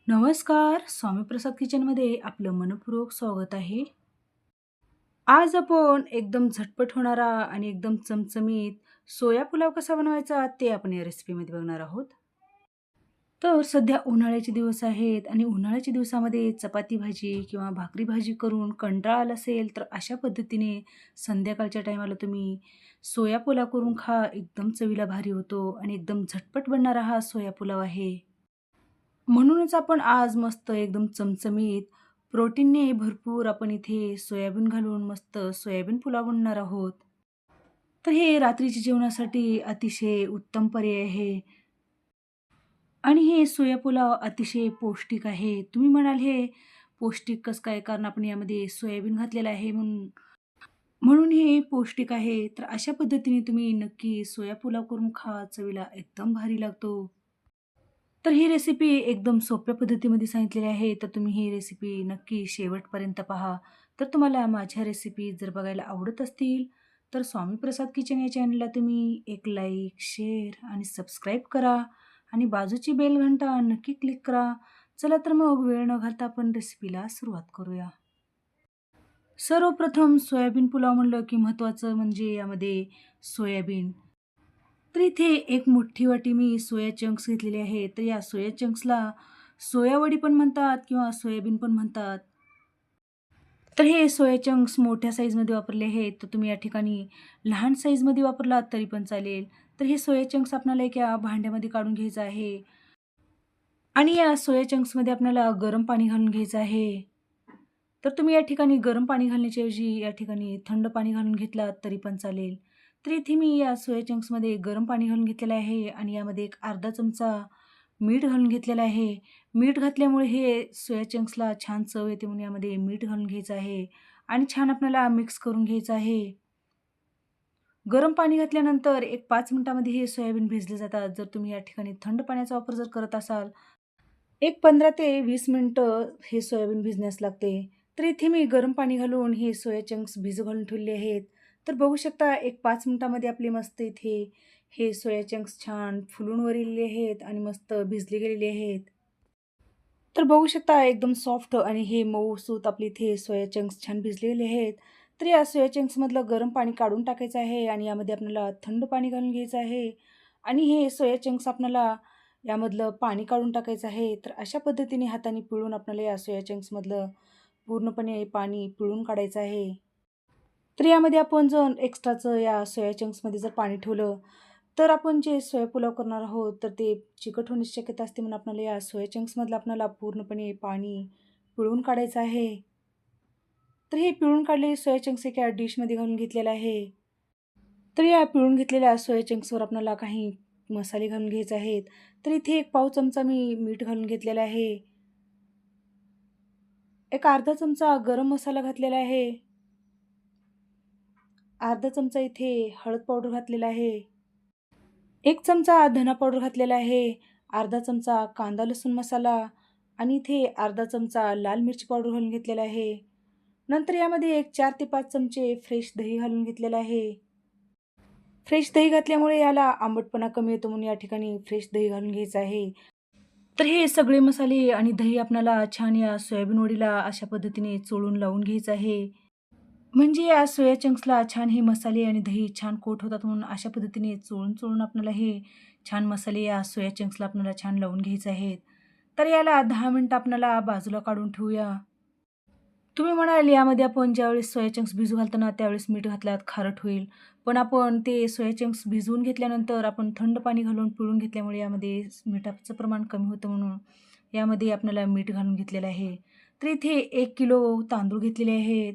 नमस्कार. स्वामीप्रसाद किचनमध्ये आपलं मनःपूर्वक स्वागत आहे. आज आपण एकदम झटपट होणारा आणि एकदम चमचमीत सोया पुलाव कसा बनवायचा ते आपण या रेसिपीमध्ये बघणार आहोत. तर सध्या उन्हाळ्याचे दिवस आहेत आणि उन्हाळ्याच्या दिवसामध्ये चपाती भाजी किंवा भाकरी भाजी करून कंटाळा आला असेल, तर अशा पद्धतीने संध्याकाळच्या टायमाला तुम्ही सोया पुलाव करून खा. एकदम चवीला भारी होतो आणि एकदम झटपट बनणारा हा सोया पुलाव आहे. म्हणूनच आपण आज मस्त एकदम चमचमीत, प्रोटीनने भरपूर आपण इथे सोयाबीन घालून मस्त सोयाबीन पुलाव बनवणार आहोत. तर हे रात्रीच्या जेवणासाठी अतिशय उत्तम पर्याय आहे आणि हे सोया पुलाव अतिशय पौष्टिक आहे. तुम्ही म्हणाल हे पौष्टिक कसं काय? कारण आपण यामध्ये सोयाबीन घातलेलं आहे म्हणून. म्हणून हे पौष्टिक आहे. तर अशा पद्धतीने तुम्ही नक्की सोया पुलाव करून खा. चवीला एकदम भारी लागतो. तर ही रेसिपी एकदम सोप्या पद्धतीमध्ये सांगितलेली आहे, तर तुम्ही ही रेसिपी नक्की शेवटपर्यंत पहा. तर तुम्हाला माझ्या रेसिपी जर बघायला आवडत असतील, तर स्वामी प्रसाद किचन या चॅनलला तुम्ही एक लाईक, शेअर आणि सबस्क्राईब करा आणि बाजूची बेल घंटा नक्की क्लिक करा. चला तर मग वेळ न घालता आपण रेसिपीला सुरुवात करूया. सर्वप्रथम सोयाबीन पुलाव म्हणलं की महत्त्वाचं म्हणजे यामध्ये सोयाबीन. तर इथे एक मोठी वाटी मी सोया चंक्स घेतलेले आहे. तर या सोया चंक्सला सोयावडी पण म्हणतात किंवा सोयाबीन पण म्हणतात. तर हे सोया चंक्स मोठ्या साईजमध्ये वापरले आहेत. तर तुम्ही या ठिकाणी लहान साईजमध्ये वापरलात तरी पण चालेल. तर हे सोया चंक्स आपल्याला एका भांड्यामध्ये काढून घ्यायचं आहे आणि या सोया चंक्समध्ये आपल्याला गरम पाणी घालून घ्यायचं आहे. तर तुम्ही या ठिकाणी गरम पाणी घालण्याच्या ऐवजी या ठिकाणी थंड पाणी घालून घेतलात तरी पण चालेल. तर इथे मी या सोया चंक्समध्ये गरम पाणी घालून घेतलेलं आहे आणि यामध्ये एक अर्धा चमचा मीठ घालून घेतलेलं आहे. मीठ घातल्यामुळे हे सोया चंक्सला छान चव येते म्हणून यामध्ये मीठ घालून घ्यायचं आहे आणि छान आपल्याला मिक्स करून घ्यायचं आहे. गरम पाणी घातल्यानंतर एक 5 मिनिटामध्ये हे सोयाबीन भिजले जातात. जर तुम्ही या ठिकाणी थंड पाण्याचा वापर जर करत असाल, एक 15 ते 20 मिनिटं हे सोयाबीन भिजण्यास लागते. तर इथे मी गरम पाणी घालून हे सोया चंक्स भिजू घालून ठेवले आहेत. तर बघू शकता एक 5 मिनिटामध्ये आपले मस्त इथे हे सोया चंक्स छान फुलून वरलेले आहेत आणि मस्त भिजले गेलेले आहेत. तर बघू शकता एकदम सॉफ्ट आणि हे मऊसूत आपले इथे सोया चंक्स छान भिजलेले आहेत. तर या सोया चंक्समधलं गरम पाणी काढून टाकायचं आहे आणि यामध्ये आपल्याला थंड पाणी घालून घ्यायचं आहे आणि हे सोया चंक्स आपल्याला यामधलं पाणी काढून टाकायचं आहे. तर अशा पद्धतीने हाताने पिळून आपल्याला या सोया चंक्समधलं पूर्णपणे पाणी पिळून काढायचं आहे. तर यामध्ये आपण जर एक्स्ट्राचं या सोया चंक्समध्ये जर पाणी ठेवलं, तर आपण जे सोया पुलाव करणार आहोत, तर ते चिकट होण्याची शक्यता असते म्हणून आपल्याला या सोया चंक्समधलं आपल्याला पूर्णपणे पाणी पिळून काढायचं आहे. तर हे पिळून काढलेले सोया चंक्स एका डिशमध्ये घालून घेतलेलं आहे. तर या पिळून घेतलेल्या सोया चंक्सवर आपल्याला काही मसाले घालून घ्यायचे आहेत. तर इथे एक पाव चमचा मी मीठ घालून घेतलेला आहे. एक अर्धा चमचा गरम मसाला घातलेला आहे. अर्धा चमचा इथे हळद पावडर घातलेला आहे. 1 चमचा धना पावडर घातलेला आहे. अर्धा चमचा कांदा लसूण मसाला आणि इथे अर्धा चमचा लाल मिरची पावडर घालून घेतलेला आहे. नंतर यामध्ये एक 4 ते 5 चमचे फ्रेश दही घालून घेतलेलं आहे. फ्रेश दही घातल्यामुळे याला आंबटपणा कमी येतो म्हणून या ठिकाणी फ्रेश दही घालून घ्यायचं आहे. तर हे सगळे मसाले आणि दही आपल्याला छान या सोयाबीन वडीला अशा पद्धतीने चोळून लावून घ्यायचं आहे. म्हणजे या सोया चंक्सला छान हे मसाले आणि दही छान कोट होतात म्हणून अशा पद्धतीने चोळून आपल्याला हे छान मसाले या सोया चंक्सला आपल्याला छान लावून घ्यायचे आहेत. तर याला 10 मिनिटं आपल्याला बाजूला काढून ठेवूया. तुम्ही म्हणाल यामध्ये आपण ज्यावेळेस सोया चंक्स भिजू घालतो त्यावेळेस मीठ घातल्यात खारट होईल. पण आपण ते सोया चंक्स भिजवून घेतल्यानंतर आपण थंड पाणी घालून पिळून घेतल्यामुळे यामध्ये मिठाचं प्रमाण कमी होतं म्हणून यामध्ये आपल्याला मीठ घालून घेतलेलं आहे. तर इथे 1 किलो तांदूळ घेतलेले आहेत.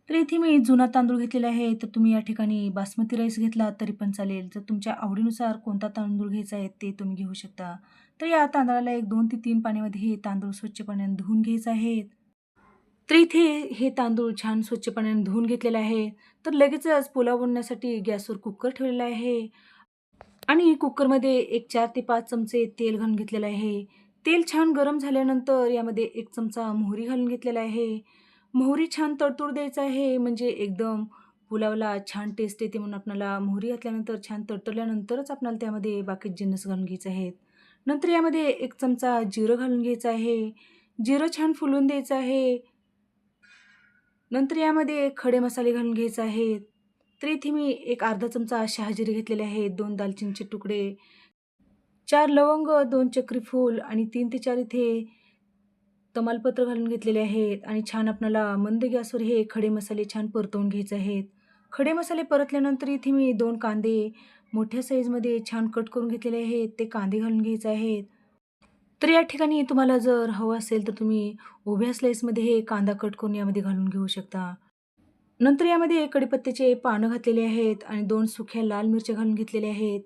तर इथे मी जुना तांदूळ घेतलेला आहे. तर तुम्ही या ठिकाणी बासमती राईस घेतला तरी पण चालेल. जर तुमच्या आवडीनुसार कोणता तांदूळ घ्यायचा आहे ते तुम्ही घेऊ शकता. तर या तांदळाला एक 2 ते 3 पाण्यामध्ये हे तांदूळ स्वच्छ पाण्याने धुवून घ्यायचे आहेत. तर इथे हे तांदूळ छान स्वच्छ पाण्याने धुवून घेतलेले आहे. तर लगेचच पुलाव बनवण्यासाठी गॅसवर कुकर ठेवलेला आहे आणि कुकरमध्ये एक 4 ते 5 चमचे तेल घालून घेतलेलं आहे. तेल छान गरम झाल्यानंतर यामध्ये 1 चमचा मोहरी घालून घेतलेला आहे. मोहरी छान तडतडू द्यायचं आहे म्हणजे एकदम पुलावला छान टेस्ट येते म्हणून आपल्याला मोहरी घातल्यानंतर छान तडतडल्यानंतरच आपल्याला त्यामध्ये बाकीचे जिन्नस घालून घ्यायचे आहेत. नंतर यामध्ये 1 चमचा जिरं घालून घ्यायचं आहे. जिरं छान फुलून द्यायचं आहे. नंतर यामध्ये खडे मसाले घालून घ्यायचे आहेत. तर इथे मी एक अर्धा चमचा शहाजिरे घेतलेले आहेत, 2 दालचिनीचे तुकडे, 4 लवंग, 2 चक्री फूल आणि 3 ते 4 इथे तमालपत्र घालून घेतलेले आहेत आणि छान आपल्याला मंद गॅसवर हे खडे मसाले छान परतवून घ्यायचे आहेत. खडे मसाले परतल्यानंतर इथे मी 2 कांदे मोठ्या साईजमध्ये छान कट करून घेतलेले आहेत. ते कांदे घालून घ्यायचे आहेत. तर या ठिकाणी तुम्हाला जर हवं असेल तर तुम्ही उभ्या स्लाईसमध्ये हे कांदा कट करून यामध्ये घालून घेऊ शकता. नंतर यामध्ये कढीपत्त्याचे पानं घातलेले आहेत आणि 2 सुक्या लाल मिरच्या घालून घेतलेल्या आहेत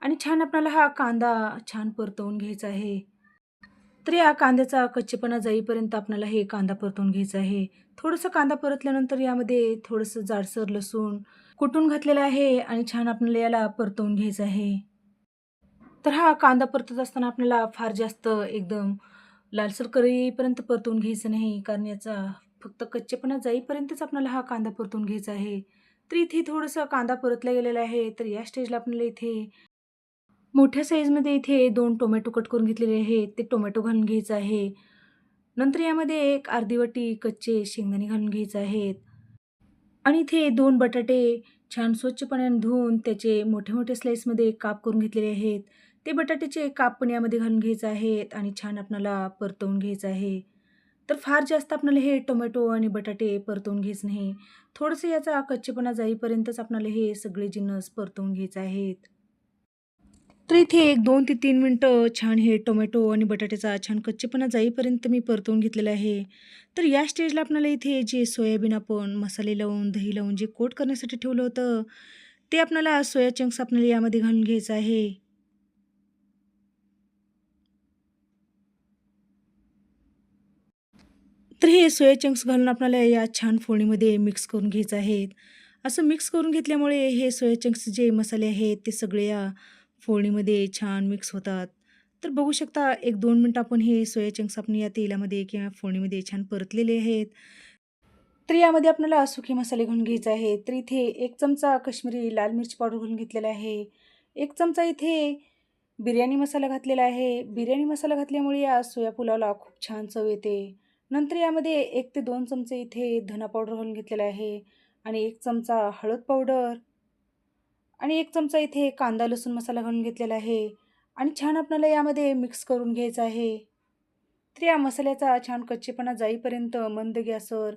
आणि छान आपल्याला हा कांदा छान परतवून घ्यायचा आहे. तर या कांद्याचा कच्चेपणा जाईपर्यंत आपल्याला हे कांदा परतवून घ्यायचा आहे. थोडंसं कांदा परतल्यानंतर यामध्ये थोडंसं जाडसर लसूण कुटून घातलेलं आहे आणि छान आपल्याला याला परतवून घ्यायचं आहे. तर हा कांदा परतत असताना आपल्याला फार जास्त एकदम लालसर करेपर्यंत परतवून घ्यायचं नाही, कारण याचा फक्त कच्चेपणा जाईपर्यंतच आपल्याला हा कांदा परतवून घ्यायचा आहे. तर इथे थोडंसं कांदा परतला गेलेला आहे. तर या स्टेजला आपल्याला इथे मोठ्या साईजमध्ये इथे 2 टोमॅटो कट करून घेतलेले आहेत. ते टोमॅटो घालून घ्यायचं आहे. नंतर यामध्ये एक अर्धी वाटी कच्चे शेंगदाणे घालून घ्यायचे आहेत आणि इथे 2 बटाटे छान स्वच्छ पाण्याने धुवून त्याचे मोठे-मोठे स्लाइसमध्ये काप करून घेतलेले आहेत. ते बटाट्याचे काप पण यामध्ये घालून घ्यायचे आहेत आणि छान आपल्याला परतवून घ्यायचं आहे. तर फार जास्त आपल्याला हे टोमॅटो आणि बटाटे परतवून घ्यायचं नाही. थोडंसं याचा कच्चेपणा जाईपर्यंतच आपल्याला हे सगळे जिन्नस परतवून घ्यायचे आहेत. तर इथे एक 2 ते 3 मिनिटं छान हे टोमॅटो आणि बटाट्याचा छान कच्चेपणा जाईपर्यंत मी परतवून घेतलेलं आहे. तर या स्टेजला आपल्याला इथे जे सोयाबीन आपण मसाले लावून, दही लावून जे कोट करण्यासाठी ठेवलं होतं, ते आपल्याला सोया चंक्स आपल्याला यामध्ये घालून घ्यायचं आहे. तर हे सोया चंक्स घालून आपल्याला या छान फोडणीमध्ये मिक्स करून घ्यायचं आहे. असं मिक्स करून घेतल्यामुळे हे सोया चंक्स जे मसाले आहेत ते सगळे या फोडणीमध्ये छान मिक्स होतात. तर बघू शकता 1-2 मिनिटं आपण हे सोया चंक्स आपण या तेलामध्ये किंवा फोडणीमध्ये छान परतलेले आहेत. तर यामध्ये आपल्याला सुके मसाले घालून घ्यायचे आहेत. तर इथे 1 चमचा काश्मीरी लाल मिरची पावडर घालून घेतलेला आहे. 1 चमचा इथे बिर्याणी मसाला घातलेला आहे. बिर्याणी मसाला घातल्यामुळे या सोया पुलावला खूप छान चव येते. नंतर यामध्ये 1 ते 2 चमचे इथे धना पावडर घालून घेतलेला आहे आणि 1 चमचा हळद पावडर आणि 1 चमचा इथे कांदा लसूण मसाला घालून घेतलेला आहे आणि छान आपल्याला यामध्ये मिक्स करून घ्यायचं आहे. तर या मसाल्याचा छान कच्चेपणा जाईपर्यंत मंद गॅसवर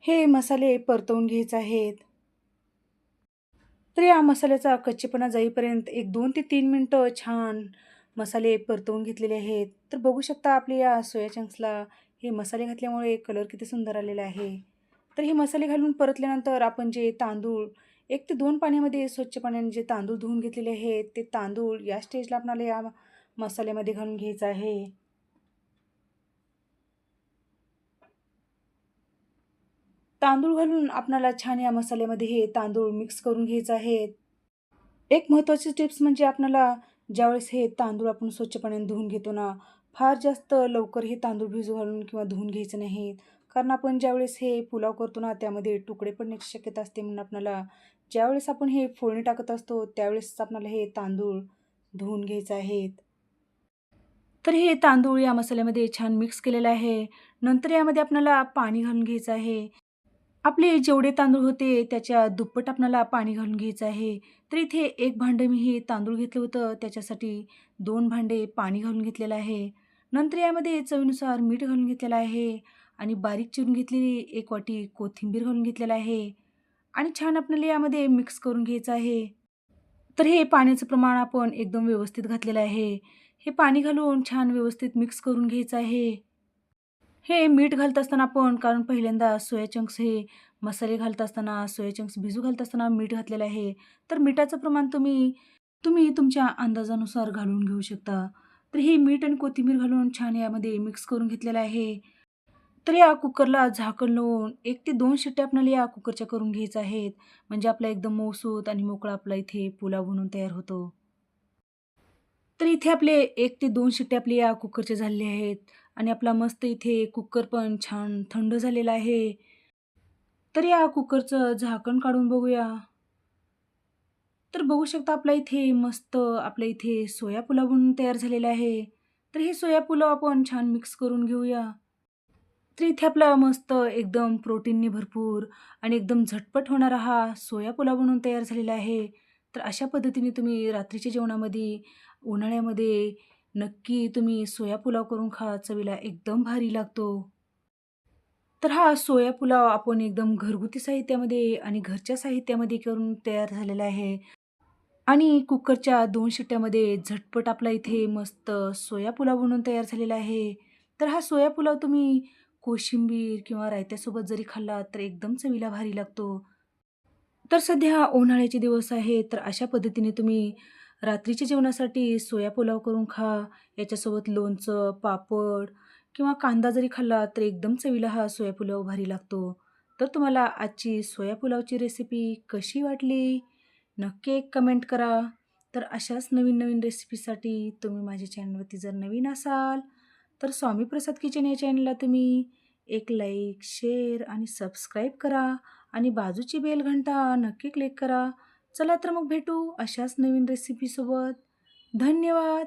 हे मसाले परतवून घ्यायचे आहेत. तर या मसाल्याचा कच्चेपणा जाईपर्यंत एक 2 ते 3 मिनिटं छान मसाले परतवून घेतलेले आहेत. तर बघू शकता आपल्या या सोया चंक्सला हे मसाले घातल्यामुळे कलर किती सुंदर आलेला आहे. तर हे मसाले घालून परतल्यानंतर आपण जे तांदूळ 1 ते 2 पाण्यामध्ये स्वच्छ पाण्याने जे तांदूळ धुवून घेतलेले आहेत, ते तांदूळ या स्टेजला आपल्याला या मसाल्यामध्ये घालून घ्यायचं आहे. तांदूळ घालून आपल्याला छान या मसाल्यामध्ये हे तांदूळ मिक्स करून घ्यायचं आहे. एक महत्त्वाची टिप्स म्हणजे आपल्याला ज्यावेळेस हे तांदूळ आपण स्वच्छ पाण्याने धुवून घेतो ना, फार जास्त लवकर हे तांदूळ भिजू घालून किंवा धुवून घ्यायचे नाहीत. कारण आपण ज्यावेळेस हे पुलाव करतो ना, त्यामध्ये तुकडे पडण्याची शक्यता असते. म्हणून आपल्याला ज्यावेळेस आपण हे फोडणी टाकत असतो, त्यावेळेस आपल्याला हे तांदूळ धुवून घ्यायचे आहेत. तर हे तांदूळ या मसाल्यामध्ये छान मिक्स केलेलं आहे. नंतर यामध्ये आपल्याला पाणी घालून घ्यायचं आहे. आपले जेवढे तांदूळ होते त्याच्या दुप्पट आपल्याला पाणी घालून घ्यायचं आहे. तर इथे 1 भांडं मी हे तांदूळ घेतलं होतं, त्याच्यासाठी 2 भांडे पाणी घालून घेतलेलं आहे. नंतर यामध्ये चवीनुसार मीठ घालून घेतलेलं आहे आणि बारीक चिरून घेतलेली 1 वाटी कोथिंबीर घालून घेतलेलं आहे आणि छान आपल्याला यामध्ये मिक्स करून घ्यायचं आहे. तर हे पाण्याचं प्रमाण आपण एकदम व्यवस्थित घातलेलं आहे. हे पाणी घालून छान व्यवस्थित मिक्स करून घ्यायचं आहे. हे मीठ घालत असताना आपण कारण पहिल्यांदा सोया चंक्स हे मसाले घालत असताना, सोया चंक्स भिजू घालत असताना मीठ घातलेलं आहे. तर मिठाचं प्रमाण तुम्ही तुम्ही तुमच्या अंदाजानुसार घालून घेऊ शकता. तर हे मीठ आणि कोथिंबीर घालून छान यामध्ये मिक्स करून घेतलेलं आहे. तर या कुकरला झाकण लावून 1 ते 2 शिट्ट्या आपल्याला या कुकरच्या करून घ्यायच्या आहेत. म्हणजे आपला एकदम मऊसूत आणि मोकळा आपला इथे पुलाव बनून तयार होतो. तर इथे आपले 1 ते 2 शिट्ट्या आपल्या या कुकरच्या झालेल्या आहेत आणि आपला मस्त इथे कुकर पण छान थंड झालेला आहे. तर या कुकरचं झाकण काढून बघूया. तर बघू शकता आपल्या इथे मस्त आपल्या इथे सोया पुलाव बनून तयार झालेला आहे. तर हे सोया पुलाव आपण छान मिक्स करून घेऊया. तर इथे आपला मस्त एकदम प्रोटीनने भरपूर आणि एकदम झटपट होणारा हा सोया पुलाव बनून तयार झालेला आहे. तर अशा पद्धतीने तुम्ही रात्रीच्या जेवणामध्ये, उन्हाळ्यामध्ये नक्की तुम्ही सोया पुलाव करून खा. चवीला एकदम भारी लागतो. तर हा सोया पुलाव आपण एकदम घरगुती साहित्यामध्ये आणि घरच्या साहित्यामध्ये करून तयार झालेला आहे. आणि कुकरच्या 2 शिट्ट्यामध्ये झटपट आपला इथे मस्त सोया पुलाव बनून तयार झालेला आहे. तर हा सोया पुलाव तुम्ही कोशिंबीर किंवा रायत्यासोबत जरी खाल्लात तर एकदम चवीला भारी लागतो. तर सध्या उन्हाळ्याचे दिवस आहेत, तर अशा पद्धतीने तुम्ही रात्रीच्या जेवणासाठी सोया पुलाव करून खा. याच्यासोबत लोणचं, पापड किंवा कांदा जरी खाल्ला तर एकदम चवीला हा सोया पुलाव भारी लागतो. तर तुम्हाला आजची सोया पुलावची रेसिपी कशी वाटली? नक्की एक कमेंट करा. तर अशाच नवीन-नवीन रेसिपीसाठी तुम्ही माझ्या चॅनलवरती जर नवीन असाल, तर स्वामी प्रसाद किचन या चॅनलला तुम्ही एक लाईक, शेअर आणि सबस्क्राईब करा. आणि बाजूची बेल घंटा नक्की क्लिक करा. चला तर मग भेटू अशाच नवीन रेसिपीसोबत. धन्यवाद.